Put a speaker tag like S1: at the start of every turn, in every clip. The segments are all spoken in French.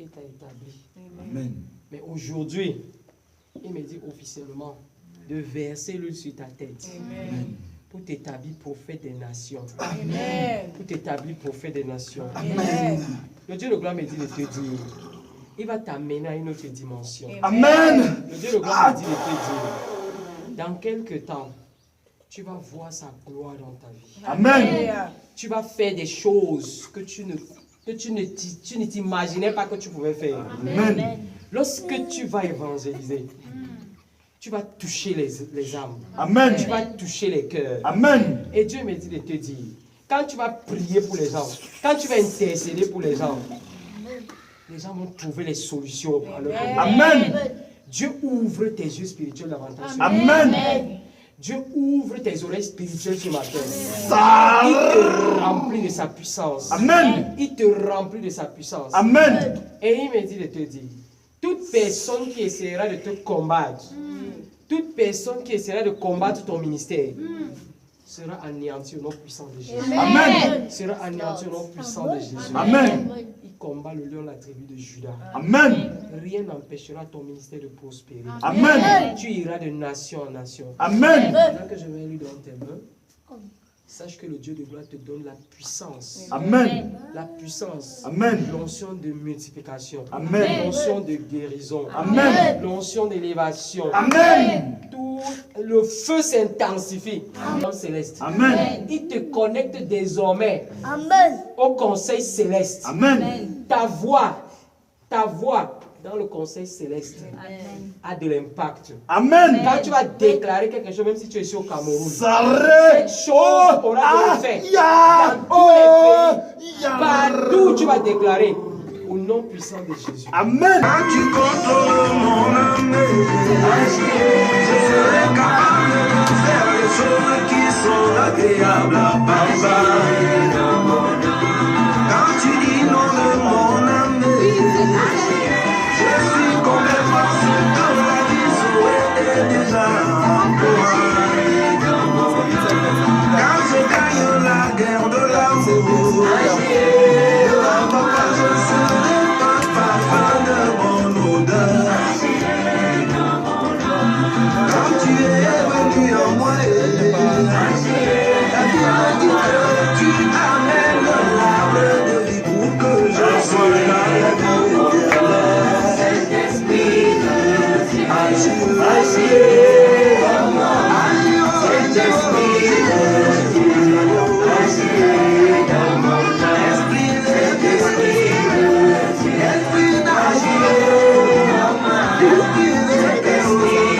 S1: t'a établi.
S2: Amen.
S1: Mais aujourd'hui, il me dit officiellement de verser l'huile sur ta tête.
S2: Amen.
S1: Pour t'établir prophète des nations.
S3: Amen.
S1: Pour t'établir prophète des nations.
S3: Amen.
S1: Le Dieu de gloire me dit de te dire, il va t'amener à une autre dimension.
S2: Amen.
S1: Le Dieu de gloire me dit de te dire, dans quelques temps, tu vas voir sa gloire dans ta vie.
S2: Amen.
S1: Tu vas faire des choses que tu ne t'imaginais pas que tu pouvais faire.
S2: Amen.
S1: Lorsque tu vas évangéliser, tu vas toucher les âmes.
S2: Amen.
S1: Tu vas toucher les cœurs.
S2: Amen.
S1: Et Dieu me dit de te dire, quand tu vas prier pour les gens, quand tu vas intercéder pour les gens vont trouver les solutions à leur problème.
S2: Amen.
S1: Dieu ouvre tes yeux spirituels davantage.
S2: Amen.
S1: Dieu ouvre tes oreilles spirituelles ce matin.
S2: Ça.
S1: Il te remplit de sa puissance.
S2: Amen.
S1: Il te remplit de sa puissance.
S2: Amen.
S1: Et il me dit de te dire, toute personne qui essaiera de te combattre, toute personne qui essaiera de combattre ton ministère, sera anéantie au nom puissant de Jésus.
S2: Amen.
S1: Sera anéantie au nom puissant de Jésus.
S2: Amen.
S1: Il combat le lion de la tribu de Judas.
S2: Amen.
S1: Rien n'empêchera ton ministère de prospérer.
S2: Amen.
S1: Tu iras de nation en nation.
S2: Amen.
S1: Maintenant que je vais lui dans tes mains, sache que le Dieu de gloire te donne la puissance.
S2: Amen.
S1: La puissance.
S2: Amen.
S1: L'onction de multiplication.
S2: Amen.
S1: L'onction de guérison.
S2: Amen.
S1: L'onction d'élévation.
S2: Amen.
S1: Tout le feu s'intensifie dans le céleste.
S2: Amen.
S1: Il te connecte désormais
S3: Amen.
S1: au conseil céleste.
S2: Amen.
S1: Ta voix dans le conseil céleste a de l'impact.
S2: Amen.
S1: Quand tu vas déclarer quelque chose, même si tu es ici au Cameroun,
S2: S'arrête.
S1: cette chose aura de l'effet
S2: Ya.
S1: dans tous les pays.
S2: Ya.
S1: Partout où tu vas déclarer au nom puissant de Jésus.
S2: Amen.
S4: Tu contrôles mon âme, je serai capable de faire les choses qui sont agréables à Papa. Quand tu dis non de mon âme, je suis complètement sûr que la vie serait déjà en moi. Quand je gagne la guerre de l'amour, Papa, je serai papa de mon odeur. Quand tu es venu en moi, la vie m'a dit que tu amènes l'arbre de vie pour que je sois dans la vie éternelle. Saint-Esprit, agis en moi. Saint-Esprit, agis dans mon cœur. Esprit d'esprit, esprit d'agir en moi. Esprit d'esprit,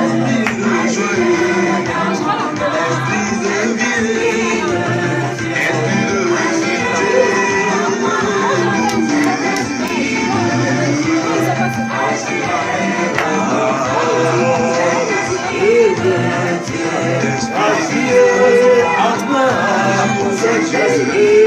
S4: esprit de joie, esprit de vie, esprit de récité. Esprit,